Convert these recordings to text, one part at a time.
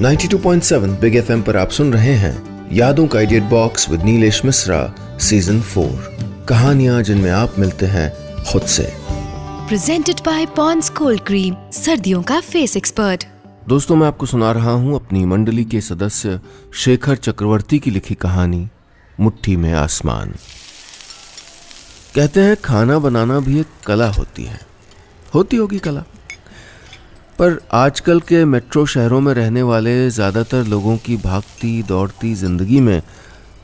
92.7 big FM पर आप सुन रहे हैं यादों का idiot box with Nilesh Mishra season 4। कहानियां जिनमें आप मिलते हैं खुद से। Presented by Pond's cold cream, सर्दियों का फेस एक्सपर्ट। दोस्तों, मैं आपको सुना रहा हूं अपनी मंडली के सदस्य शेखर चक्रवर्ती की लिखी कहानी मुट्ठी में आसमान। कहते हैं खाना बनाना भी एक कला होती है। होती होगी कला, पर आजकल के मेट्रो शहरों में रहने वाले ज़्यादातर लोगों की भागती दौड़ती ज़िंदगी में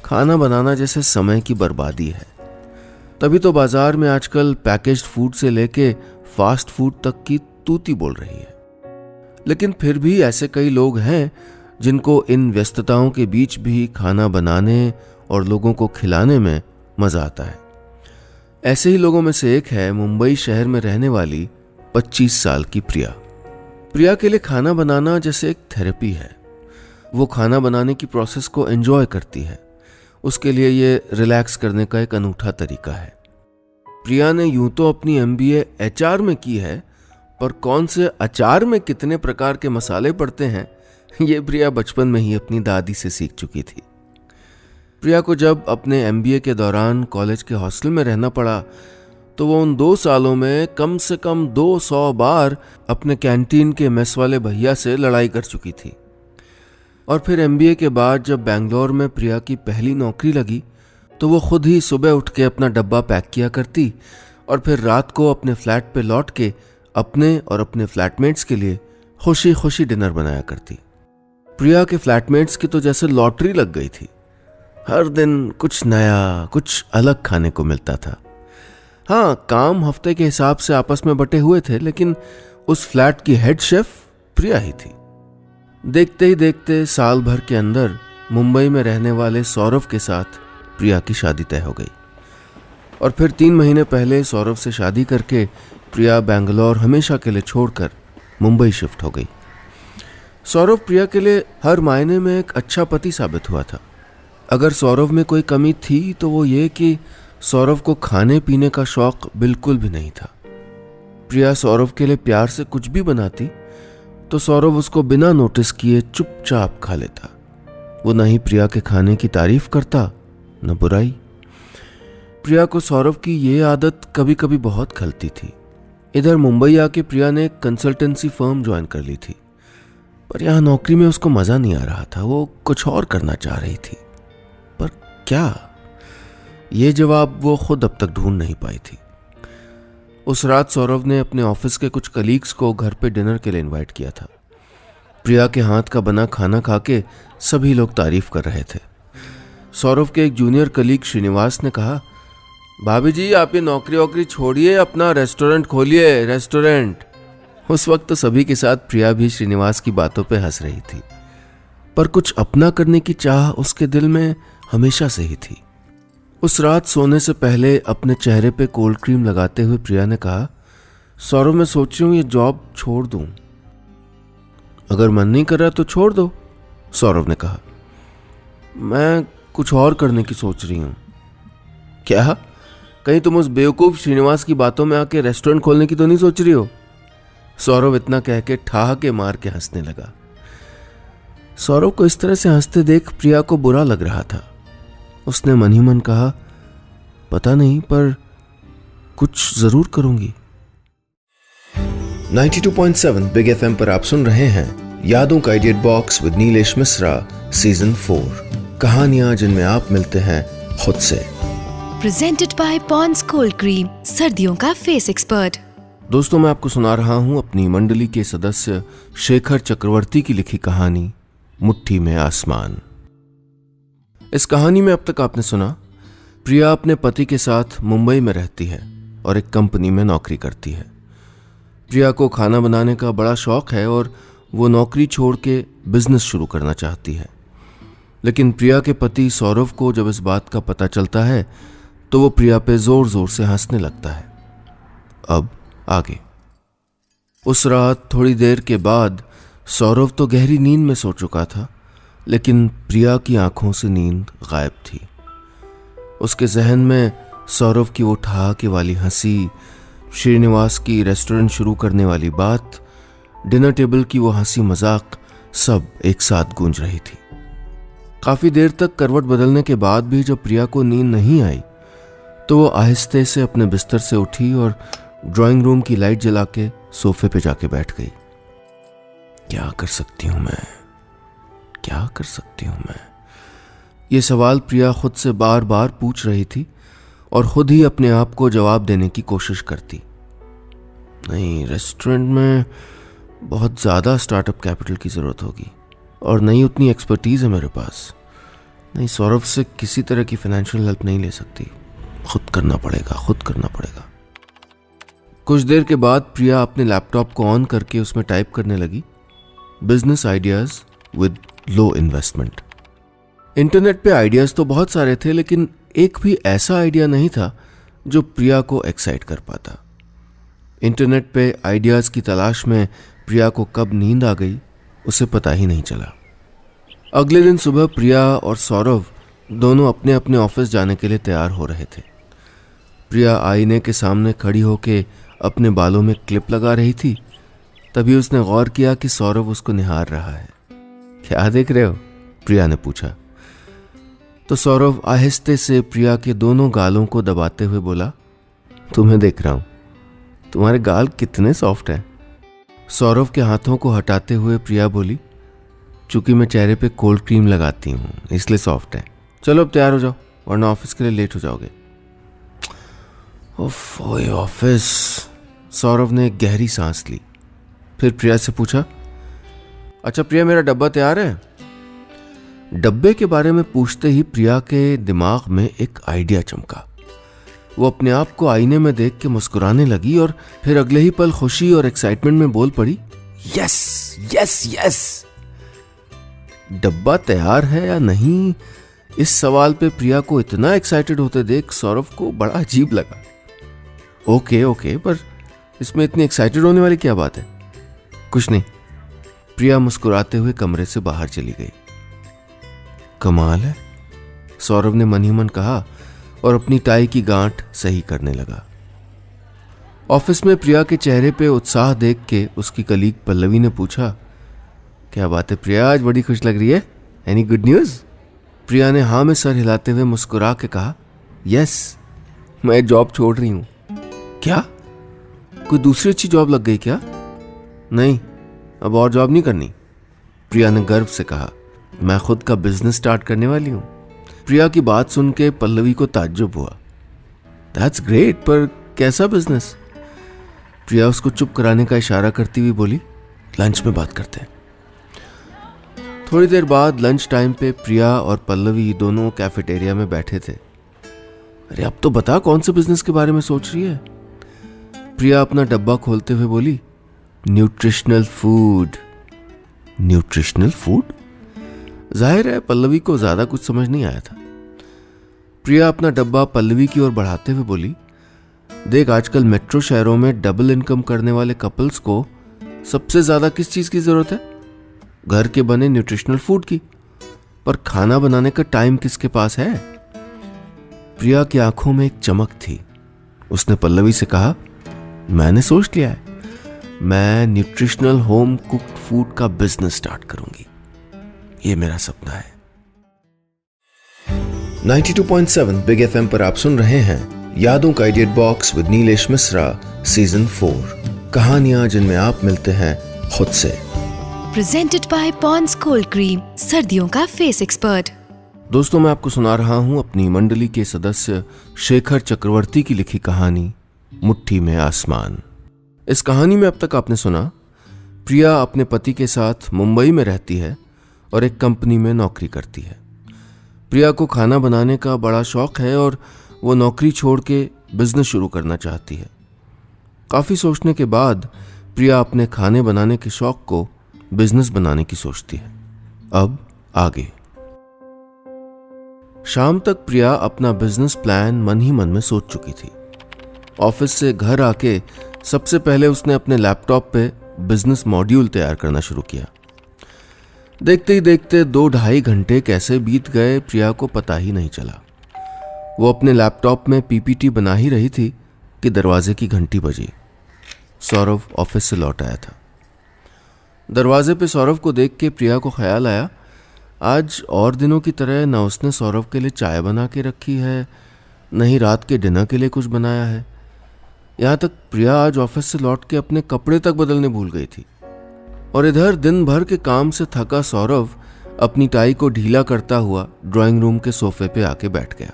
खाना बनाना जैसे समय की बर्बादी है। तभी तो बाज़ार में आजकल पैकेज्ड फूड से लेके फास्ट फूड तक की तूती बोल रही है। लेकिन फिर भी ऐसे कई लोग हैं जिनको इन व्यस्तताओं के बीच भी खाना बनाने और लोगों को खिलाने में मज़ा आता है। ऐसे ही लोगों में से एक है मुंबई शहर में रहने वाली 25 साल की प्रिया। प्रिया के लिए खाना बनाना जैसे एक थेरेपी है। वो खाना बनाने की प्रोसेस को एंजॉय करती है। उसके लिए ये रिलैक्स करने का एक अनूठा तरीका है। प्रिया ने यूं तो अपनी MBA HR में की है, पर कौन से अचार में कितने प्रकार के मसाले पड़ते हैं ये प्रिया बचपन में ही अपनी दादी से सीख चुकी थी। प्रिया को जब अपने MBA के दौरान कॉलेज के हॉस्टल में रहना पड़ा तो वो उन 2 सालों में कम से कम 200 बार अपने कैंटीन के मेस वाले भैया से लड़ाई कर चुकी थी। और फिर MBA के बाद जब बैंगलोर में प्रिया की पहली नौकरी लगी तो वो खुद ही सुबह उठ के अपना डब्बा पैक किया करती और फिर रात को अपने फ्लैट पे लौट के अपने और अपने फ्लैटमेट्स के लिए खुशी खुशी डिनर बनाया करती। प्रिया के फ्लैटमेट्स की तो जैसे लॉटरी लग गई थी। हर दिन कुछ नया, कुछ अलग खाने को मिलता था। हाँ, काम हफ्ते के हिसाब से आपस में बटे हुए थे, लेकिन उस फ्लैट की हेड शेफ प्रिया ही थी। देखते ही देखते साल भर के अंदर मुंबई में रहने वाले सौरभ के साथ प्रिया की शादी तय हो गई। और फिर 3 महीने पहले सौरभ से शादी करके प्रिया बैंगलोर हमेशा के लिए छोड़कर मुंबई शिफ्ट हो गई। सौरभ प्रिया के लिए हर मायने में एक अच्छा पति साबित हुआ था। अगर सौरभ में कोई कमी थी तो वो ये कि सौरभ को खाने पीने का शौक बिल्कुल भी नहीं था। प्रिया सौरभ के लिए प्यार से कुछ भी बनाती तो सौरभ उसको बिना नोटिस किए चुपचाप खा लेता। वो न ही प्रिया के खाने की तारीफ करता न बुराई। प्रिया को सौरभ की ये आदत कभी कभी बहुत खलती थी। इधर मुंबई आके प्रिया ने एक कंसल्टेंसी फर्म ज्वाइन कर ली थी, पर यहाँ नौकरी में उसको मजा नहीं आ रहा था। वो कुछ और करना चाह रही थी, पर क्या, ये जवाब वो खुद अब तक ढूंढ नहीं पाई थी। उस रात सौरभ ने अपने ऑफिस के कुछ कलीग्स को घर पे डिनर के लिए इनवाइट किया था। प्रिया के हाथ का बना खाना खा के सभी लोग तारीफ कर रहे थे। सौरभ के एक जूनियर कलीग श्रीनिवास ने कहा, भाभी जी आप ये नौकरी वोकरी छोड़िए, अपना रेस्टोरेंट खोलिए, रेस्टोरेंट। उस वक्त तो सभी के साथ प्रिया भी श्रीनिवास की बातों पे हंस रही थी, पर कुछ अपना करने की चाह उसके दिल में हमेशा से ही थी। उस रात सोने से पहले अपने चेहरे पे कोल्ड क्रीम लगाते हुए प्रिया ने कहा, सौरभ मैं सोच रही हूँ ये जॉब छोड़ दूं। अगर मन नहीं कर रहा तो छोड़ दो, सौरभ ने कहा। मैं कुछ और करने की सोच रही हूँ। क्या? कहीं तुम उस बेवकूफ़ श्रीनिवास की बातों में आके रेस्टोरेंट खोलने की तो नहीं सोच रही हो? सौरभ इतना कह के ठहाके मार के हंसने लगा। सौरभ को इस तरह से हंसते देख प्रिया को बुरा लग रहा था। उसने मन ही मन कहा, पता नहीं, पर कुछ जरूर करूंगी। 92.7 बिग एफएम पर आप सुन रहे हैं यादों का idiot box with Nilesh Mishra season 4। कहानियां जिनमें आप मिलते हैं खुद से। Presented by Pond's cold cream, सर्दियों का फेस एक्सपर्ट। दोस्तों, मैं आपको सुना रहा हूं अपनी मंडली के सदस्य शेखर चक्रवर्ती की लिखी कहानी मुट्ठी में आसमान। इस कहानी में अब तक आपने सुना, प्रिया अपने पति के साथ मुंबई में रहती है और एक कंपनी में नौकरी करती है। प्रिया को खाना बनाने का बड़ा शौक है और वो नौकरी छोड़ के बिजनेस शुरू करना चाहती है। लेकिन प्रिया के पति सौरभ को जब इस बात का पता चलता है तो वो प्रिया पे जोर जोर से हंसने लगता है। अब आगे। उस रात थोड़ी देर के बाद सौरभ तो गहरी नींद में सो चुका था, लेकिन प्रिया की आंखों से नींद गायब थी। उसके जहन में सौरभ की वो ठहाके वाली हंसी, श्रीनिवास की रेस्टोरेंट शुरू करने वाली बात, डिनर टेबल की वो हंसी मजाक सब एक साथ गूंज रही थी। काफी देर तक करवट बदलने के बाद भी जब प्रिया को नींद नहीं आई तो वो आहिस्ते से अपने बिस्तर से उठी और ड्राइंग रूम की लाइट जला के सोफे पे जाके बैठ गई। क्या कर सकती हूं मैं, क्या कर सकती हूं मैं? ये सवाल प्रिया खुद से बार बार पूछ रही थी और खुद ही अपने आप को जवाब देने की कोशिश करती। नहीं, रेस्टोरेंट में बहुत ज़्यादा स्टार्टअप कैपिटल की ज़रूरत होगी और नहीं उतनी एक्सपर्टीज़ है मेरे पास। नहीं, सौरभ से किसी तरह की फाइनेंशियल हेल्प नहीं ले सकती, खुद करना पड़ेगा। कुछ देर के बाद प्रिया अपने लैपटॉप को ऑन करके उसमें टाइप करने लगी, business ideas with low investment. Internet पे आइडियाज़ तो बहुत सारे थे, लेकिन एक भी ऐसा आइडिया नहीं था जो प्रिया को एक्साइट कर पाता। इंटरनेट पे आइडियाज़ की तलाश में प्रिया को कब नींद आ गई उसे पता ही नहीं चला। अगले दिन सुबह प्रिया और सौरभ दोनों अपने अपने ऑफिस जाने के लिए तैयार हो रहे थे। प्रिया आईने के सामने खड़ी होके अपने बालों में क्लिप लगा रही थी। तभी उसने गौर किया कि सौरभ उसको निहार रहा है। क्या देख रहे हो? प्रिया ने पूछा। तो सौरभ आहिस्ते से प्रिया के दोनों गालों को दबाते हुए बोला, तुम्हें देख रहा हूं, तुम्हारे गाल कितने सॉफ्ट हैं। सौरभ के हाथों को हटाते हुए प्रिया बोली, चूंकि मैं चेहरे पे कोल्ड क्रीम लगाती हूँ इसलिए सॉफ्ट है। चलो अब तैयार हो जाओ वरना ऑफिस के लिए लेट हो जाओगे। ओह ऑफिस। सौरभ ने एक गहरी सांस ली, फिर प्रिया से पूछा, अच्छा प्रिया मेरा डब्बा तैयार है? डब्बे के बारे में पूछते ही प्रिया के दिमाग में एक आइडिया चमका। वो अपने आप को आईने में देख के मुस्कुराने लगी और फिर अगले ही पल खुशी और एक्साइटमेंट में बोल पड़ी, यस यस यस। डब्बा तैयार है या नहीं, इस सवाल पे प्रिया को इतना एक्साइटेड होते देख सौरभ को बड़ा अजीब लगा। ओके, पर इसमें इतनी एक्साइटेड होने वाली क्या बात है? कुछ नहीं। प्रिया मुस्कुराते हुए कमरे से बाहर चली गई। कमाल है, सौरभ ने मन ही मन कहा और अपनी टाई की गांठ सही करने लगा। ऑफिस में प्रिया के चेहरे पे उत्साह देख के उसकी कलीग पल्लवी ने पूछा, क्या बात है प्रिया, आज बड़ी खुश लग रही है, एनी गुड न्यूज? प्रिया ने हाँ में सर हिलाते हुए मुस्कुरा के कहा, यस, मैं जॉब छोड़ रही हूं। क्या? कोई दूसरी अच्छी जॉब लग गई क्या? नहीं, अब और जॉब नहीं करनी। प्रिया ने गर्व से कहा, मैं खुद का बिजनेस स्टार्ट करने वाली हूं। प्रिया की बात सुन के पल्लवी को ताज्जुब हुआ। दैट्स ग्रेट, पर कैसा बिजनेस? प्रिया उसको चुप कराने का इशारा करती हुई बोली, लंच में बात करते हैं। थोड़ी देर बाद लंच टाइम पे प्रिया और पल्लवी दोनों कैफेटेरिया में बैठे थे। अरे अब तो बता, कौन से बिजनेस के बारे में सोच रही है? प्रिया अपना डब्बा खोलते हुए बोली, न्यूट्रिशनल फूड। Nutritional food? जाहिर है पल्लवी को ज्यादा कुछ समझ नहीं आया था। प्रिया अपना डब्बा पल्लवी की ओर बढ़ाते हुए बोली, देख आजकल मेट्रो शहरों में डबल इनकम करने वाले कपल्स को सबसे ज्यादा किस चीज की जरूरत है? घर के बने न्यूट्रिशनल फूड की। पर खाना बनाने का टाइम किसके पास है? प्रिया की आंखों में एक चमक थी। उसने पल्लवी से कहा, मैंने सोच लिया है, मैं न्यूट्रिशनल होम कुक्ड फूड का बिजनेस स्टार्ट करूंगी। ये मेरा सपना है। 92.7 बिग एफएम पर आप सुन रहे हैं यादों का idiot box with Nilesh Mishra season 4, कहानियां जिनमें आप मिलते हैं खुद से। Presented by Pond's cold cream, सर्दियों का फेस एक्सपर्ट। दोस्तों, मैं आपको सुना रहा हूं अपनी मंडली के सदस्य शेखर चक्रवर्ती की लिखी कहानी मुट्ठी में आसमान। इस कहानी में अब तक आपने सुना, प्रिया अपने पति के साथ मुंबई में रहती है और एक कंपनी में नौकरी करती है। प्रिया को खाना बनाने का बड़ा शौक है और वो नौकरी छोड़ के बिजनेस शुरू करना चाहती है। काफ़ी सोचने के बाद प्रिया अपने खाने बनाने के शौक को बिजनेस बनाने की सोचती है। अब आगे। शाम तक प्रिया अपना बिजनेस प्लान मन ही मन में सोच चुकी थी। ऑफिस से घर आके सबसे पहले उसने अपने लैपटॉप पे बिजनेस मॉड्यूल तैयार करना शुरू किया। देखते ही देखते 2-2.5 घंटे कैसे बीत गए प्रिया को पता ही नहीं चला। वो अपने लैपटॉप में पीपीटी बना ही रही थी कि दरवाजे की घंटी बजी। सौरभ ऑफिस से लौट आया था। दरवाजे पे सौरभ को देख के प्रिया को ख्याल आया, आज और दिनों की तरह न उसने सौरभ के लिए चाय बना के रखी है, न ही रात के डिनर के लिए कुछ बनाया है। यहाँ तक प्रिया आज ऑफिस से लौट के अपने कपड़े तक बदलने भूल गई थी। और इधर दिन भर के काम से थका सौरभ अपनी टाई को ढीला करता हुआ ड्राइंग रूम के सोफे पे आके बैठ गया।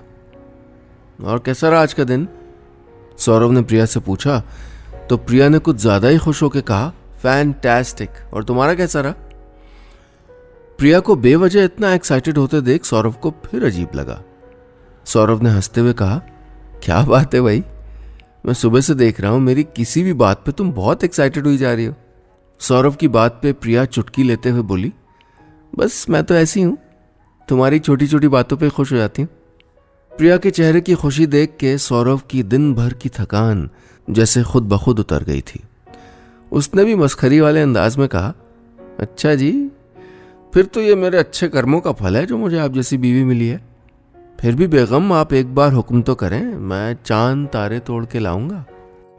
और कैसा रहा आज का दिन? सौरभ ने प्रिया से पूछा तो प्रिया ने कुछ ज्यादा ही खुश होकर कहा, फैंटास्टिक। और तुम्हारा कैसा रहा? प्रिया को बेवजह इतना एक्साइटेड होते देख सौरभ को फिर अजीब लगा। सौरभ ने हंसते हुए कहा, क्या बात है भाई, मैं सुबह से देख रहा हूं मेरी किसी भी बात पे तुम बहुत एक्साइटेड हुई जा रही हो। सौरभ की बात पे प्रिया चुटकी लेते हुए बोली, बस मैं तो ऐसी हूं, तुम्हारी छोटी छोटी बातों पे खुश हो जाती हूं। प्रिया के चेहरे की खुशी देख के सौरभ की दिन भर की थकान जैसे खुद ब खुद उतर गई थी। उसने भी मस्खरी वाले अंदाज में कहा, अच्छा जी, फिर तो ये मेरे अच्छे कर्मों का फल है जो मुझे आप जैसी बीवी मिली है। फिर भी बेगम आप एक बार हुक्म तो करें, मैं चांद तारे तोड़ के लाऊंगा।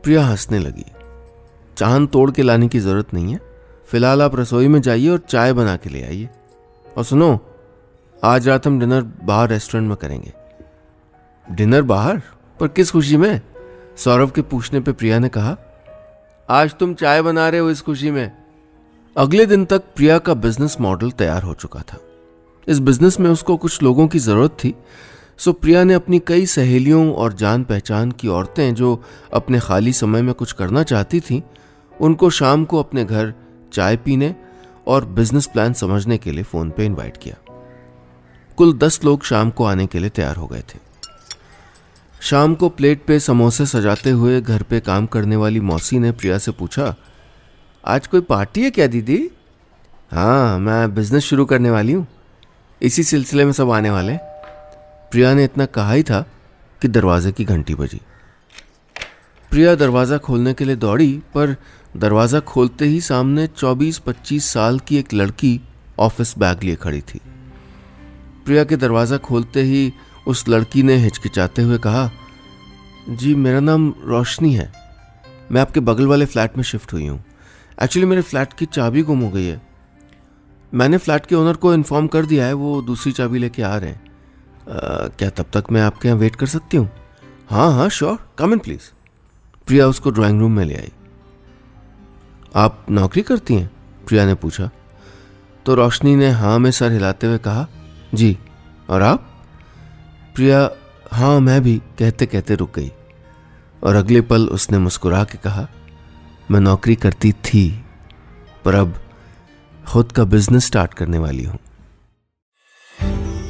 प्रिया हंसने लगी, चांद तोड़ के लाने की जरूरत नहीं है, फिलहाल आप रसोई में जाइए और चाय बना के ले आइए। और सुनो, आज रात हम डिनर बाहर रेस्टोरेंट में करेंगे। डिनर बाहर? पर किस खुशी में? सौरभ के पूछने पे प्रिया ने कहा, आज तुम चाय बना रहे हो इस खुशी में। अगले दिन तक प्रिया का बिजनेस मॉडल तैयार हो चुका था। इस बिजनेस में उसको कुछ लोगों की जरूरत थी, सो प्रिया ने अपनी कई सहेलियों और जान पहचान की औरतें जो अपने खाली समय में कुछ करना चाहती थीं, उनको शाम को अपने घर चाय पीने और बिजनेस प्लान समझने के लिए फोन पे इनवाइट किया। कुल 10 लोग शाम को आने के लिए तैयार हो गए थे। शाम को प्लेट पे समोसे सजाते हुए घर पे काम करने वाली मौसी ने प्रिया से पूछा, आज कोई पार्टी है क्या दीदी? हाँ, मैं बिजनेस शुरू करने वाली हूँ, इसी सिलसिले में सब आने वाले। प्रिया ने इतना कहा ही था कि दरवाजे की घंटी बजी। प्रिया दरवाज़ा खोलने के लिए दौड़ी, पर दरवाज़ा खोलते ही सामने 24-25 साल की एक लड़की ऑफिस बैग लिए खड़ी थी। प्रिया के दरवाज़ा खोलते ही उस लड़की ने हिचकिचाते हुए कहा, जी मेरा नाम रोशनी है, मैं आपके बगल वाले फ्लैट में शिफ्ट हुई हूँ। एक्चुअली मेरे फ्लैट की चाबी गुम हो गई है। मैंने फ्लैट के ओनर को इन्फॉर्म कर दिया है, वो दूसरी चाबी लेके आ रहे हैं। क्या तब तक मैं आपके यहाँ वेट कर सकती हूँ? हाँ हाँ श्योर, कम इन प्लीज। प्रिया उसको ड्राइंग रूम में ले आई। आप नौकरी करती हैं? प्रिया ने पूछा। तो रोशनी ने हाँ में सर हिलाते हुए कहा, जी। और आप? प्रिया हाँ मैं भी कहते कहते रुक गई और अगले पल उसने मुस्कुरा के कहा, मैं नौकरी करती थी पर अब खुद का बिजनेस स्टार्ट करने वाली हूं।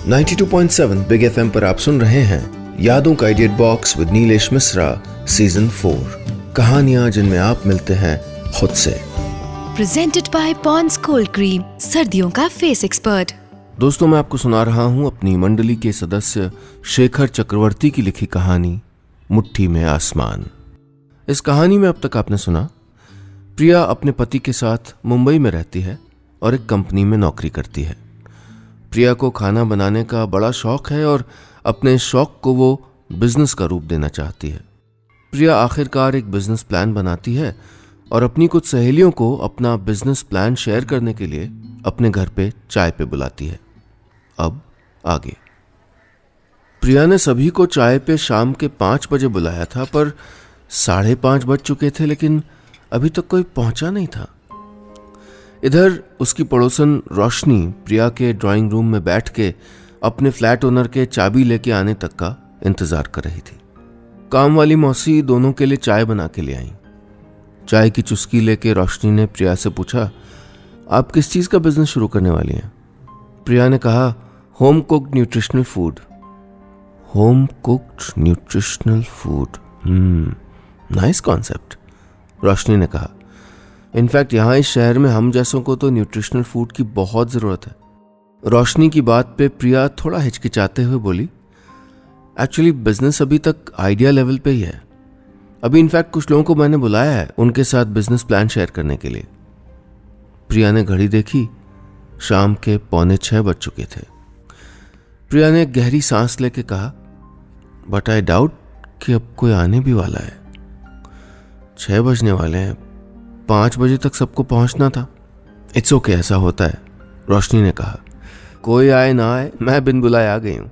92.7 बिग एफएम पर आप सुन रहे हैं यादों का idiot box with Nilesh Mishra season 4, कहानियां जिनमें आप मिलते हैं खुद से। Presented by Pond's cold cream, सर्दियों का फेस एक्सपर्ट। दोस्तों, मैं आपको सुना रहा हूं अपनी मंडली के सदस्य शेखर चक्रवर्ती की लिखी कहानी मुट्ठी में आसमान। इस कहानी में अब तक आपने सुना, प्रिया अपने पति के साथ मुंबई में रहती है और एक कंपनी में नौकरी करती है। प्रिया को खाना बनाने का बड़ा शौक है और अपने शौक को वो बिजनेस का रूप देना चाहती है। प्रिया आखिरकार एक बिजनेस प्लान बनाती है और अपनी कुछ सहेलियों को अपना बिजनेस प्लान शेयर करने के लिए अपने घर पे चाय पे बुलाती है। अब आगे। प्रिया ने सभी को चाय पे शाम के 5 बजे बुलाया था, पर 5:30 बज चुके थे, लेकिन अभी तक कोई पहुंचा नहीं था। इधर उसकी पड़ोसन रोशनी प्रिया के ड्राइंग रूम में बैठ के अपने फ्लैट ओनर के चाबी लेके आने तक का इंतजार कर रही थी। काम वाली मौसी दोनों के लिए चाय बना के ले आई। चाय की चुस्की लेके रोशनी ने प्रिया से पूछा, आप किस चीज का बिजनेस शुरू करने वाली हैं? प्रिया ने कहा, home cooked nutritional food. Home cooked nutritional food, nice concept, Roshni ने कहा। इनफैक्ट यहाँ इस शहर में हम जैसों को तो न्यूट्रिशनल फूड की बहुत ज़रूरत है। रोशनी की बात पे प्रिया थोड़ा हिचकिचाते हुए बोली, एक्चुअली बिजनेस अभी तक आइडिया लेवल पे ही है। अभी इनफैक्ट कुछ लोगों को मैंने बुलाया है उनके साथ बिजनेस प्लान शेयर करने के लिए। प्रिया ने घड़ी देखी, शाम के 5:45 बज चुके थे। प्रिया ने गहरी सांस लेके कहा, बट आई डाउट कि अब कोई आने भी वाला है। 6 बजने वाले हैं, 5 बजे तक सबको पहुंचना था। इट्स ओके, ऐसा होता है, रोशनी ने कहा। कोई आए ना आए, मैं बिन बुलाए आ गई हूँ।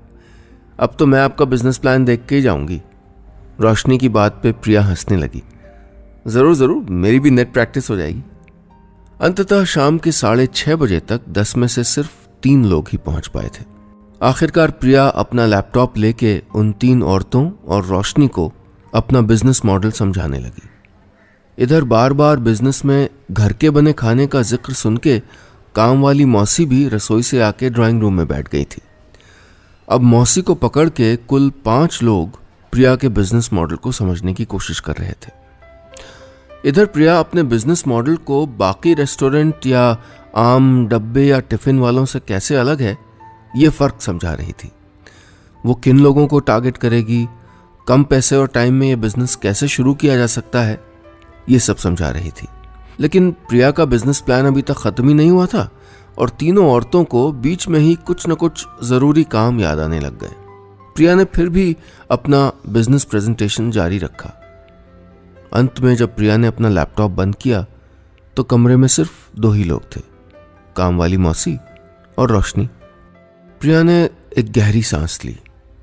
अब तो मैं आपका बिजनेस प्लान देख के ही जाऊंगी। रोशनी की बात पे प्रिया हंसने लगी। ज़रूर ज़रूर, मेरी भी नेट प्रैक्टिस हो जाएगी। अंततः शाम के 6:30 बजे तक 10 में से सिर्फ 3 लोग ही पहुंच पाए थे। आखिरकार प्रिया अपना लैपटॉप लेके उन 3 औरतों और रोशनी को अपना बिजनेस मॉडल समझाने लगी। इधर बार बार बिजनेस में घर के बने खाने का जिक्र सुन के काम वाली मौसी भी रसोई से आके ड्राइंग रूम में बैठ गई थी। अब मौसी को पकड़ के कुल 5 लोग प्रिया के बिजनेस मॉडल को समझने की कोशिश कर रहे थे। इधर प्रिया अपने बिजनेस मॉडल को बाकी रेस्टोरेंट या आम डब्बे या टिफिन वालों से कैसे अलग है, ये फर्क समझा रही थी। वो किन लोगों को टारगेट करेगी, कम पैसे और टाइम में ये बिजनेस कैसे शुरू किया जा सकता है, ये सब समझा रही थी। लेकिन प्रिया का बिजनेस प्लान अभी तक खत्म ही नहीं हुआ था और तीनों औरतों को बीच में ही कुछ न कुछ जरूरी काम याद आने लग गए। प्रिया ने फिर भी अपना बिजनेस प्रेजेंटेशन जारी रखा। अंत में जब प्रिया ने अपना लैपटॉप बंद किया तो कमरे में सिर्फ 2 ही लोग थे, काम वाली मौसी और रोशनी। प्रिया ने एक गहरी सांस ली।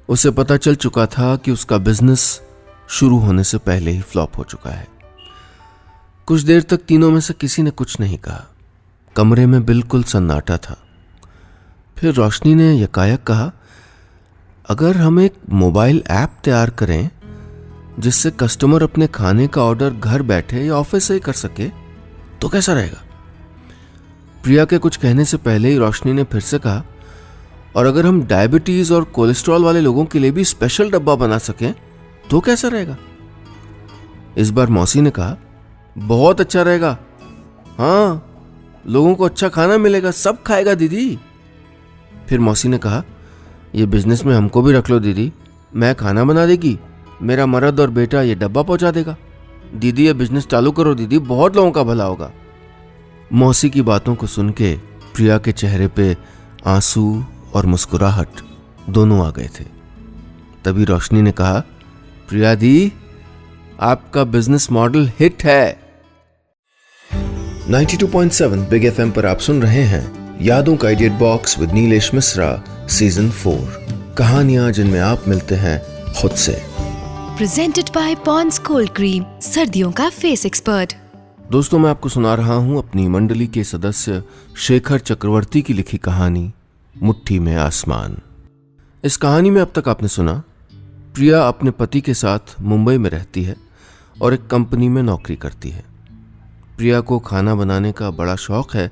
उसे पता चल चुका था कि उसका बिजनेस शुरू होने से पहले ही फ्लॉप हो चुका है। कुछ देर तक तीनों में से किसी ने कुछ नहीं कहा। कमरे में बिल्कुल सन्नाटा था। फिर रोशनी ने यकायक कहा, अगर हम एक मोबाइल ऐप तैयार करें जिससे कस्टमर अपने खाने का ऑर्डर घर बैठे या ऑफिस से ही कर सके, तो कैसा रहेगा? प्रिया के कुछ कहने से पहले ही रोशनी ने फिर से कहा, और अगर हम डायबिटीज और कोलेस्ट्रॉल वाले लोगों के लिए भी स्पेशल डब्बा बना सकें तो कैसा रहेगा? इस बार मौसी ने कहा, बहुत अच्छा रहेगा। हाँ, लोगों को अच्छा खाना मिलेगा, सब खाएगा दीदी। फिर मौसी ने कहा, ये बिजनेस में हमको भी रख लो दीदी, मैं खाना बना देगी, मेरा मर्द और बेटा ये डब्बा पहुंचा देगा। दीदी ये बिजनेस चालू करो दीदी, बहुत लोगों का भला होगा। मौसी की बातों को सुन के प्रिया के चेहरे पे आंसू और मुस्कुराहट दोनों आ गए थे। तभी रोशनी ने कहा, प्रिया दी, आपका बिजनेस मॉडल हिट है। 92.7 बिग एफएम पर आप सुन रहे हैं यादों का idiot box with Nilesh Mishra season 4, कहानियां जिनमें आप मिलते हैं खुद से। Presented by Pond's cold cream, सर्दियों का फेस एक्सपर्ट। दोस्तों, मैं आपको सुना रहा हूं अपनी मंडली के सदस्य शेखर चक्रवर्ती की लिखी कहानी मुट्ठी में आसमान। इस कहानी में अब तक आपने सुना, प्रिया अपने पति के साथ मुंबई में रहती है और एक कंपनी में नौकरी करती है। प्रिया को खाना बनाने का बड़ा शौक है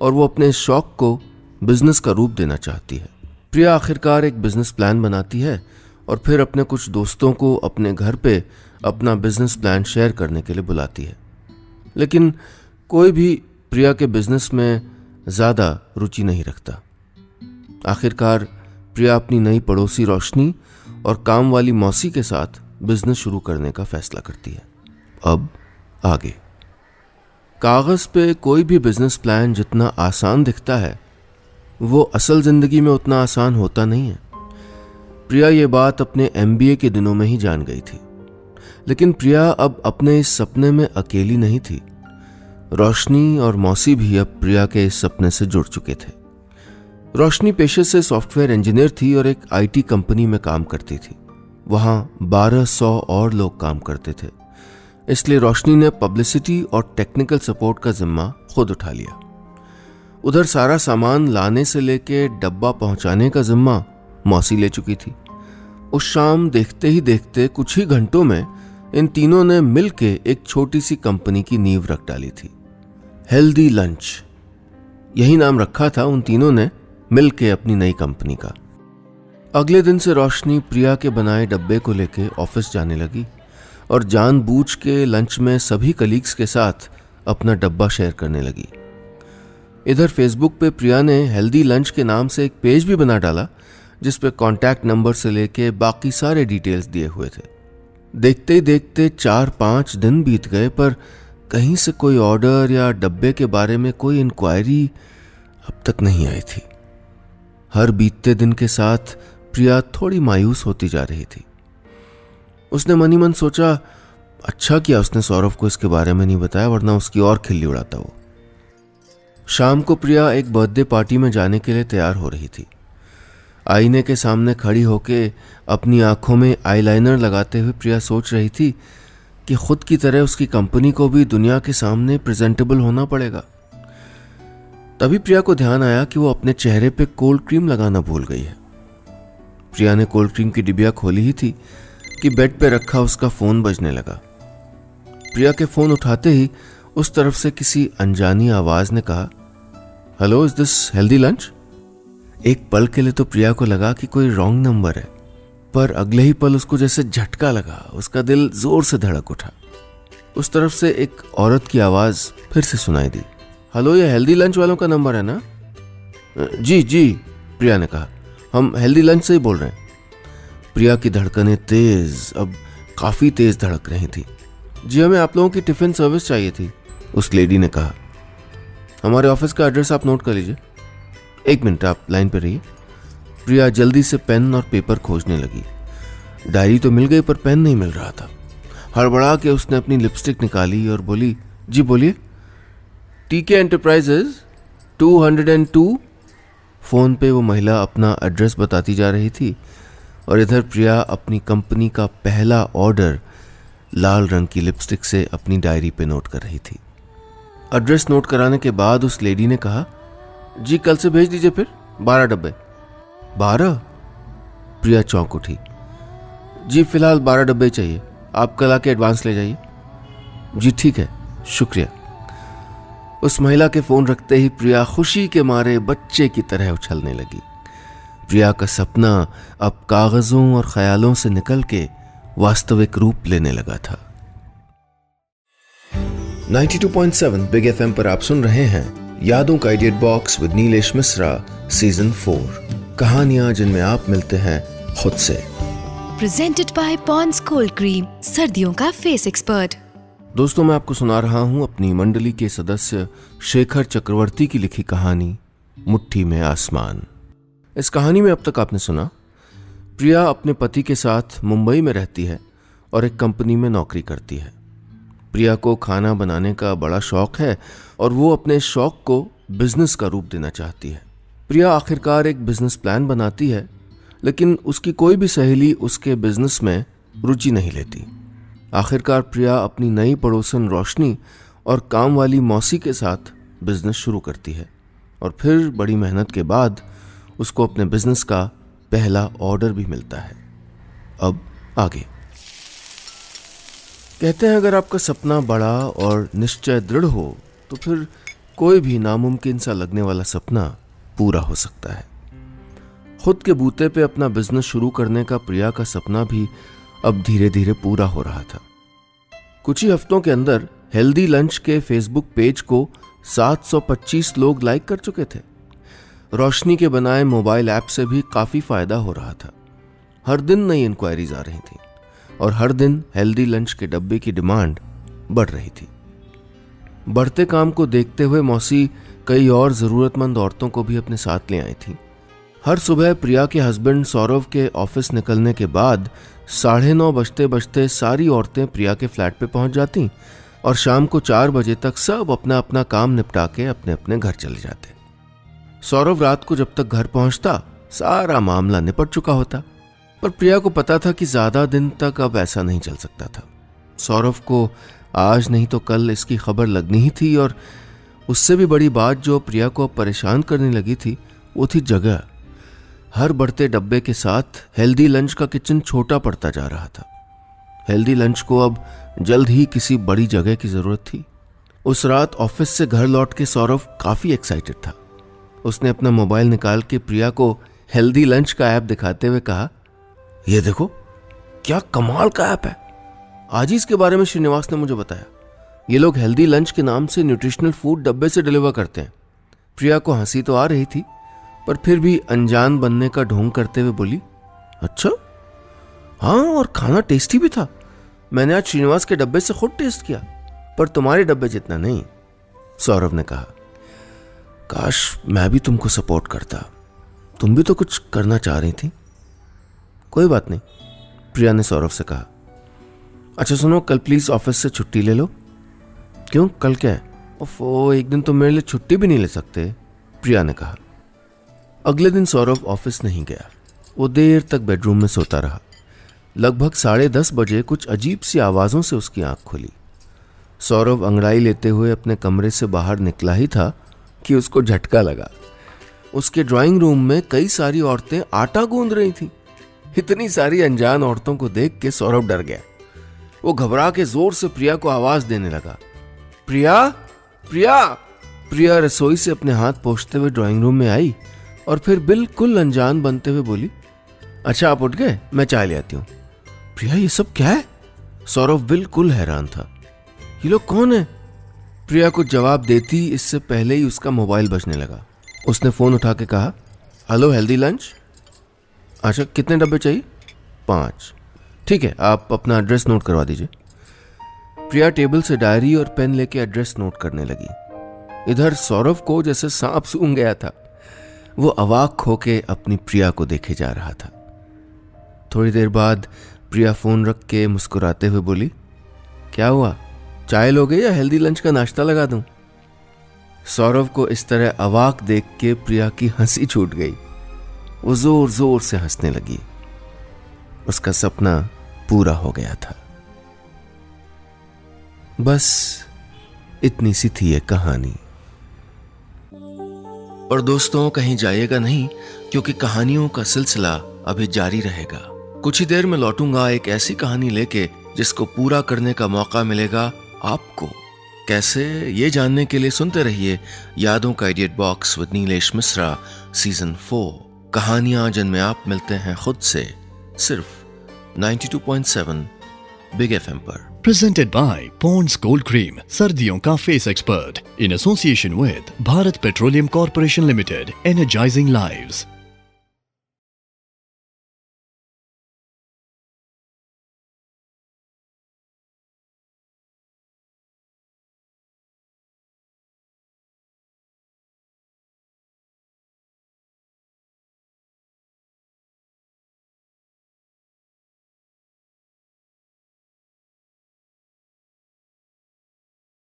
और वो अपने इस शौक को बिजनेस का रूप देना चाहती है। प्रिया आखिरकार एक बिजनेस प्लान बनाती है और फिर अपने कुछ दोस्तों को अपने घर पे अपना बिजनेस प्लान शेयर करने के लिए बुलाती है। लेकिन कोई भी प्रिया के बिजनेस में ज़्यादा रुचि नहीं रखता। आखिरकार प्रिया अपनी नई पड़ोसी रोशनी और काम वाली मौसी के साथ बिजनेस शुरू करने का फैसला करती है। अब आगे। कागज पे कोई भी बिजनेस प्लान जितना आसान दिखता है, वो असल जिंदगी में उतना आसान होता नहीं है। प्रिया ये बात अपने MBA के दिनों में ही जान गई थी। लेकिन प्रिया अब अपने इस सपने में अकेली नहीं थी। रोशनी और मौसी भी अब प्रिया के इस सपने से जुड़ चुके थे। रोशनी पेशे से सॉफ्टवेयर इंजीनियर थी और एक IT कंपनी में काम करती थी। वहां 1200 और लोग काम करते थे, इसलिए रोशनी ने पब्लिसिटी और टेक्निकल सपोर्ट का जिम्मा खुद उठा लिया। उधर सारा सामान लाने से लेके डब्बा पहुंचाने का जिम्मा मौसी ले चुकी थी। उस शाम देखते ही देखते कुछ ही घंटों में इन तीनों ने मिलके एक छोटी सी कंपनी की नींव रख डाली थी, हेल्दी लंच। यही नाम रखा था उन तीनों ने मिलके अपनी नई कंपनी का। अगले दिन से रोशनी प्रिया के बनाए डब्बे को लेके ऑफिस जाने लगी और जानबूझ के लंच में सभी कलीग्स के साथ अपना डब्बा शेयर करने लगी। इधर फेसबुक पे प्रिया ने हेल्दी लंच के नाम से एक पेज भी बना डाला, जिस पे कॉन्टैक्ट नंबर से लेके बाकी सारे डिटेल्स दिए हुए थे। देखते ही देखते 4-5 दिन बीत गए, पर कहीं से कोई ऑर्डर या डब्बे के बारे में कोई इंक्वायरी अब तक नहीं आई थी। हर बीतते दिन के साथ प्रिया थोड़ी मायूस होती जा रही थी। उसने मन ही मन सोचा, अच्छा किया उसने सौरभ को इसके बारे में नहीं बताया, वरना उसकी और खिल्ली उड़ाता वो। शाम को प्रिया एक बर्थडे पार्टी में जाने के लिए तैयार हो रही थी। आईने के सामने खड़ी होके अपनी आंखों में आईलाइनर लगाते हुए प्रिया सोच रही थी कि खुद की तरह उसकी कंपनी को भी दुनिया के सामने प्रेजेंटेबल होना पड़ेगा। तभी प्रिया को ध्यान आया कि वो अपने चेहरे पे कोल्ड क्रीम लगाना भूल गई है। प्रिया ने कोल्ड क्रीम की डिबिया खोली ही थी कि बेड पे रखा उसका फोन बजने लगा। प्रिया के फोन उठाते ही उस तरफ से किसी अनजानी आवाज ने कहा, hello, is this healthy lunch? एक पल के लिए तो प्रिया को लगा कि कोई रॉन्ग नंबर है, पर अगले ही पल उसको जैसे झटका लगा। उसका दिल जोर से धड़क उठा। उस तरफ से एक औरत की आवाज फिर से सुनाई दी, हेलो, ये हेल्दी लंच वालों का नंबर है ना? जी जी, प्रिया ने कहा, हम हेल्दी लंच से ही बोल रहे हैं। प्रिया की धड़कनें तेज, अब काफी तेज धड़क रही थी। जी, हमें आप लोगों की टिफिन सर्विस चाहिए थी, उस लेडी ने कहा। हमारे ऑफिस का एड्रेस आप नोट कर लीजिए। एक मिनट, आप लाइन पर रहिए। प्रिया जल्दी से पेन और पेपर खोजने लगी। डायरी तो मिल गई पर पेन नहीं मिल रहा था। हड़बड़ा के उसने अपनी लिपस्टिक निकाली और बोली, जी बोलिए। टीके एंटरप्राइजेज 202। फोन पे वो महिला अपना एड्रेस बताती जा रही थी और इधर प्रिया अपनी कंपनी का पहला ऑर्डर लाल रंग की लिपस्टिक से अपनी डायरी पे नोट कर रही थी। एड्रेस नोट कराने के बाद उस लेडी ने कहा, जी कल से भेज दीजिए फिर 12 डब्बे। 12? प्रिया चौंक उठी। जी फिलहाल 12 डब्बे चाहिए, आप कल आके एडवांस ले जाइए। जी ठीक है, शुक्रिया। उस महिला के फोन रखते ही प्रिया खुशी के मारे बच्चे की तरह उछलने लगी। प्रिया का सपना अब कागजों और ख्यालों से निकल के वास्तविक रूप लेने लगा था। 92.7 बिग एफएम पर आप सुन रहे हैं यादों का idiot box with Nilesh Mishra season 4, कहानियां जिनमें आप मिलते हैं खुद से। Presented by Pond's cold cream, सर्दियों का फेस एक्सपर्ट। दोस्तों, मैं आपको सुना रहा हूं अपनी मंडली के सदस्य शेखर चक्रवर्ती की लिखी कहानी मुट्ठी में आसमान। इस कहानी में अब तक आपने सुना, प्रिया अपने पति के साथ मुंबई में रहती है और एक कंपनी में नौकरी करती है। प्रिया को खाना बनाने का बड़ा शौक है और वो अपने शौक को बिजनेस का रूप देना चाहती है। प्रिया आखिरकार एक बिजनेस प्लान बनाती है, लेकिन उसकी कोई भी सहेली उसके बिजनेस में रुचि नहीं लेती। आखिरकार प्रिया अपनी नई पड़ोसन रोशनी और काम वाली मौसी के साथ बिजनेस शुरू करती है और फिर बड़ी मेहनत के बाद उसको अपने बिजनेस का पहला ऑर्डर भी मिलता है। अब आगे कहते हैं, अगर आपका सपना बड़ा और निश्चय दृढ़ हो तो फिर कोई भी नामुमकिन सा लगने वाला सपना पूरा हो सकता है। खुद के बूते पे अपना बिजनेस शुरू करने का प्रिया का सपना भी अब धीरे धीरे पूरा हो रहा था। कुछ ही हफ्तों के अंदर हेल्दी लंच के फेसबुक पेज को 725 लोग लाइक कर चुके थे। रोशनी के बनाए मोबाइल ऐप से भी काफी फायदा हो रहा था। हर दिन नई इंक्वायरीज आ रही थी और हर दिन हेल्दी लंच के डब्बे की डिमांड बढ़ रही थी। बढ़ते काम को देखते हुए मौसी कई और जरूरतमंद औरतों को भी अपने साथ ले आई थी। हर सुबह प्रिया के हस्बैंड सौरभ के ऑफिस निकलने के बाद 9:30 बजते बजते सारी औरतें प्रिया के फ्लैट पे पहुंच जाती और शाम को 4 बजे तक सब अपना अपना काम निपटा के अपने अपने घर चले जाते। सौरभ रात को जब तक घर पहुंचता सारा मामला निपट चुका होता, पर प्रिया को पता था कि ज्यादा दिन तक अब ऐसा नहीं चल सकता था। सौरभ को आज नहीं तो कल इसकी खबर लगनी ही थी और उससे भी बड़ी बात जो प्रिया को अब परेशान करने लगी थी वो थी जगह। हर बढ़ते डब्बे के साथ हेल्दी लंच का किचन छोटा पड़ता जा रहा था। हेल्दी लंच को अब जल्द ही किसी बड़ी जगह की जरूरत थी। उस रात ऑफिस से घर लौट के सौरभ काफी एक्साइटेड था। उसने अपना मोबाइल निकाल के प्रिया को हेल्दी लंच का ऐप दिखाते हुए कहा, ये देखो क्या कमाल का ऐप है, आज ही इसके बारे में श्रीनिवास ने मुझे बताया। ये लोग हेल्दी लंच के नाम से न्यूट्रिशनल फूड डब्बे से डिलीवर करते हैं। प्रिया को हंसी तो आ रही थी पर फिर भी अनजान बनने का ढोंग करते हुए बोली, अच्छा हाँ, और खाना टेस्टी भी था। मैंने आज श्रीनिवास के डब्बे से खुद टेस्ट किया, पर तुम्हारे डब्बे जितना नहीं। सौरभ ने कहा, काश मैं भी तुमको सपोर्ट करता, तुम भी तो कुछ करना चाह रही थी। कोई बात नहीं, प्रिया ने सौरभ से कहा। अच्छा सुनो, कल प्लीज ऑफिस से छुट्टी ले लो। क्यों, कल क्या है? ओफो, एक दिन तो मेरे लिए छुट्टी भी नहीं ले सकते, प्रिया ने कहा। अगले दिन सौरभ ऑफिस नहीं गया। वो देर तक बेडरूम में सोता रहा। लगभग 10:30 बजे कुछ अजीब सी आवाज़ों से उसकी आंख खुली। सौरभ अंगड़ाई लेते हुए अपने कमरे से बाहर निकला ही था कि उसको झटका लगा। उसके ड्राइंग रूम में कई सारी औरतें आटा गूंद रही थीं। इतनी सारी अनजान औरतों को देख के सौरभ डर गया। वो घबरा के जोर से प्रिया को आवाज देने लगा, प्रिया, प्रिया। प्रिया रसोई से अपने हाथ पोंछते हुए ड्राइंग रूम में आई और फिर बिल्कुल अनजान बनते हुए बोली, अच्छा आप उठ गए, मैं चाय ले आती हूँ। प्रिया, ये सब क्या है? सौरभ बिल्कुल हैरान था। ये लोग कौन है? प्रिया को जवाब देती इससे पहले ही उसका मोबाइल बजने लगा। उसने फोन उठा के कहा, हेलो, हेल्दी लंच। अच्छा, कितने डब्बे चाहिए? 5। ठीक है, आप अपना एड्रेस नोट करवा दीजिए। प्रिया टेबल से डायरी और पेन लेके एड्रेस नोट करने लगी। इधर सौरभ को जैसे सांप सूंघ गया था। वो अवाक होके अपनी प्रिया को देखे जा रहा था। थोड़ी देर बाद प्रिया फोन रख के मुस्कुराते हुए बोली, क्या हुआ, चाय लोगे या हेल्दी लंच का नाश्ता लगा दूं? सौरभ को इस तरह अवाक देख के प्रिया की हंसी छूट गई। वो जोर जोर से हंसने लगी। उसका सपना पूरा हो गया था। बस इतनी सी थी ये कहानी। और दोस्तों, कहीं जाइएगा नहीं, क्योंकि कहानियों का सिलसिला अभी जारी रहेगा। कुछ ही देर में लौटूंगा एक ऐसी कहानी लेके जिसको पूरा करने का मौका मिलेगा आपको। कैसे, ये जानने के लिए सुनते रहिए यादों का idiot box with Nilesh Mishra season 4। कहानियां जिनमें आप मिलते हैं खुद से, सिर्फ 92.7 बिग FM पर। Presented by Pond's Gold Cream, सर्दियों का face expert, in association with Bharat Petroleum Corporation Limited, energizing lives.